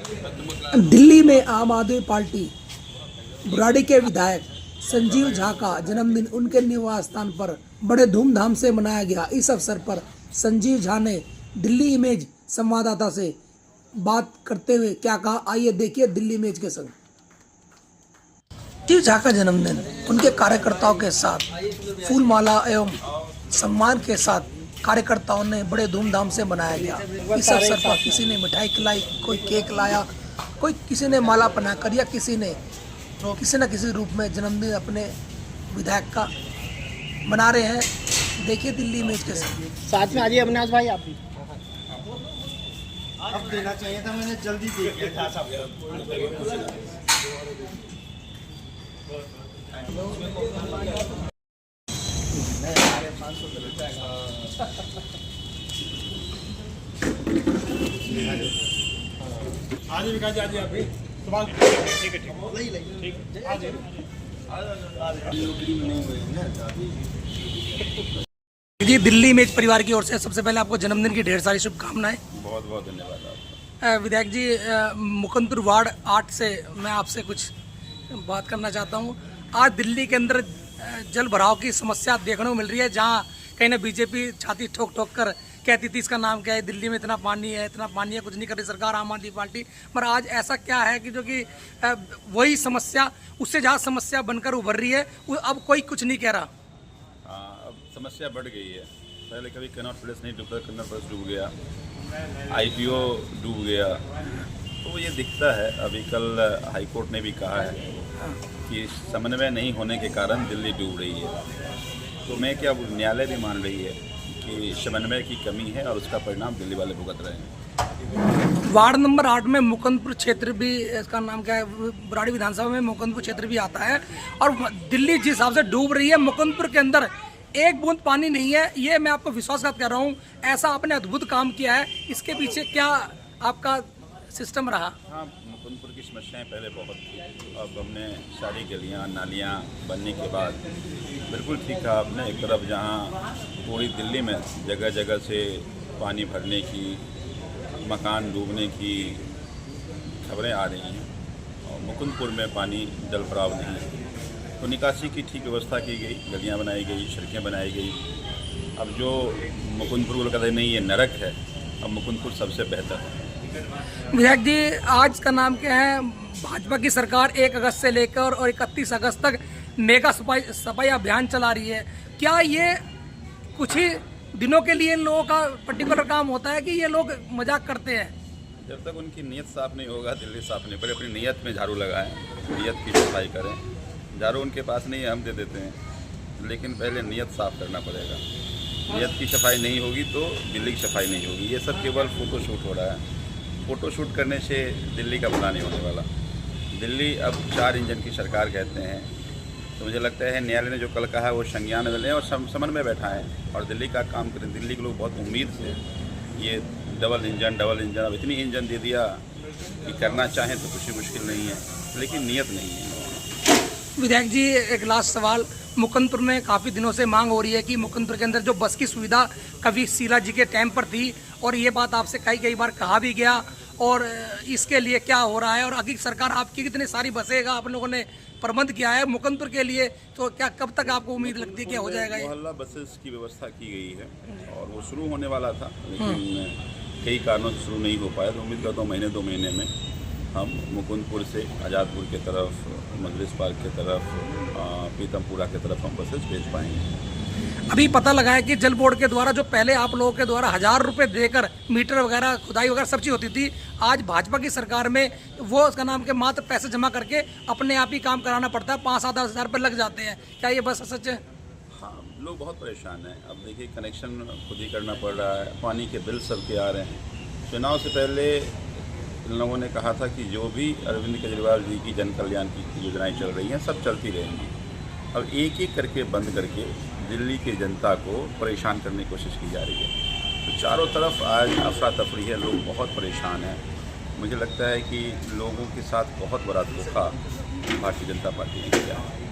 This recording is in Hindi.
दिल्ली में आम आदमी पार्टी बुराड़ी के विधायक संजीव झा का जन्मदिन उनके निवास स्थान पर बड़े धूमधाम से मनाया गया। इस अवसर पर संजीव झा ने दिल्ली इमेज संवाददाता से बात करते हुए क्या कहा, आइए देखिए दिल्ली इमेज के संग। संजीव झा का जन्मदिन उनके कार्यकर्ताओं के साथ फूलमाला एवं सम्मान के साथ कार्यकर्ताओं ने बड़े धूमधाम से मनाया गया। इस अवसर पर किसी ने मिठाई खिलाई, कोई केक लाया, कोई किसी ने माला पहनाकर या किसी न किसी रूप में जन्मदिन अपने विधायक का मना रहे हैं। देखिए दिल्ली इमेज के साथ में आइए अविनाश भाई, आप भी अब देना चाहिए था, मैंने जल्दी दे दिया था। आज विकास जी, आज आप भी ठीक है, ठीक आज जी। दिल्ली इमेज परिवार की ओर से सबसे पहले आपको जन्मदिन की ढेर सारी शुभकामनाएं। बहुत बहुत धन्यवाद आपका। विधायक जी, मुकुंदपुर वार्ड 8 से मैं आपसे कुछ बात करना चाहता हूं। आज दिल्ली के अंदर जल भराव की समस्या देखने को मिल रही है, जहां कहीं ना बीजेपी छाती ठोक ठोक कर कहती थी इसका नाम क्या है, दिल्ली में इतना पानी है, कुछ नहीं कर रही सरकार आम आदमी पार्टी। पर आज ऐसा क्या है कि जो कि वही समस्या उससे ज़्यादा समस्या बनकर उभर रही है, अब कोई कुछ नहीं कह रहा। हाँ, अब समस्या बढ़ गई है। पहले कभी कनॉट प्लेस नहीं डूबता, कन्नौज प्लेस डूब गया, IPO डूब गया, तो ये दिखता है। अभी कल हाईकोर्ट ने भी कहा है कि समन्वय नहीं होने के कारण दिल्ली डूब रही है। तो मैं क्या, न्यायालय भी मान रही है कि समन्वय की कमी है और उसका परिणाम दिल्ली वाले भुगत रहे हैं। वार्ड नंबर 8 में मुकुंदपुर क्षेत्र भी, इसका नाम क्या है, बुराड़ी विधानसभा में मुकुंदपुर क्षेत्र भी आता है, और दिल्ली जिस हिसाब से डूब रही है, मुकुंदपुर के अंदर एक बूंद पानी नहीं है। ये मैं आपको विश्वासघात कर रहा हूँ। ऐसा आपने अद्भुत काम किया है, इसके पीछे क्या आपका सिस्टम रहा? हाँ, मुकुंदपुर की समस्याएं पहले बहुत थी। अब हमने सारी गलियाँ नालियाँ बनने के बाद बिल्कुल ठीक कहा आपने। एक तरफ जहाँ पूरी दिल्ली में जगह जगह से पानी भरने की, मकान डूबने की खबरें आ रही हैं, और मुकुंदपुर में पानी जल भराव नहीं है, तो निकासी की ठीक व्यवस्था की गई, गलियाँ बनाई गई, सड़कें बनाई गई। अब जो मुकुंदपुर को कहते नहीं ये नरक है, अब मुकुंदपुर सबसे बेहतर है। विधायक जी, आज का नाम क्या है, भाजपा की सरकार 1 अगस्त से लेकर और 31 अगस्त तक मेगा सफाई अभियान चला रही है। क्या ये कुछ ही दिनों के लिए इन लोगों का पर्टिकुलर काम होता है कि ये लोग मजाक करते हैं? जब तक उनकी नीयत साफ नहीं होगा, दिल्ली साफ नहीं। पहले अपनी नीयत में झाड़ू लगाएं, नीयत की सफाई करें। झाड़ू उनके पास नहीं है, हम दे देते हैं, लेकिन पहले नीयत साफ करना पड़ेगा। नीयत की सफाई नहीं होगी तो दिल्ली की सफाई नहीं होगी। ये सब केवल फ़ोटोशूट हो रहा है। फ़ोटोशूट करने से दिल्ली का भला नहीं होने वाला। दिल्ली अब 4 इंजन की सरकार कहते हैं, तो मुझे लगता है न्यायालय ने जो कल कहा वो संज्ञान में लें और समन में बैठा है और दिल्ली का काम करें। दिल्ली के लोग बहुत उम्मीद से ये डबल इंजन अब इतनी इंजन दे दिया कि करना चाहें तो कुछ मुश्किल नहीं है, लेकिन नीयत नहीं है। विधायक जी, एक लास्ट सवाल। मुकुंदपुर में काफ़ी दिनों से मांग हो रही है कि मुकुंदपुर के अंदर जो बस की सुविधा कभी शीला जी के टाइम पर थी, और ये बात आपसे कई बार कहा भी गया, और इसके लिए क्या हो रहा है, और अगली सरकार आपकी कितनी सारी बसें का आप लोगों ने प्रबंध किया है मुकुंदपुर के लिए, तो क्या कब तक आपको उम्मीद लगती है क्या हो जाएगा? मोहल्ला बसेस की व्यवस्था की गई है और वो शुरू होने वाला था, लेकिन कई कारणों से शुरू नहीं हो पाया। तो उम्मीद करता हूँ महीने 2 महीने में हम मुकुंदपुर से आज़ादपुर की तरफ, मजलिस पार्क की तरफ, पीतमपुरा की तरफ हम बसेस भेज पाएंगे। अभी पता लगा है कि जल बोर्ड के द्वारा जो पहले आप लोगों के द्वारा 1000 रुपये देकर मीटर वगैरह खुदाई वगैरह सब चीज़ होती थी, आज भाजपा की सरकार में वो उसका नाम के मात्र पैसे जमा करके अपने आप ही काम कराना पड़ता है, 5-7 हज़ार रुपये लग जाते हैं। क्या ये बस सच है? हाँ, लोग बहुत परेशान हैं। अब देखिए, कनेक्शन खुद ही करना पड़ रहा है, पानी के बिल सबके आ रहे हैं। चुनाव से पहले इन लोगों ने कहा था कि जो भी अरविंद केजरीवाल जी की जन कल्याण की योजनाएं चल रही हैं सब चलती रहेंगी। अब एक एक करके बंद करके दिल्ली की जनता को परेशान करने की कोशिश की जा रही है। तो चारों तरफ आज अफरा तफरी है, लोग बहुत परेशान हैं। मुझे लगता है कि लोगों के साथ बहुत बड़ा धोखा भारतीय जनता पार्टी ने किया है।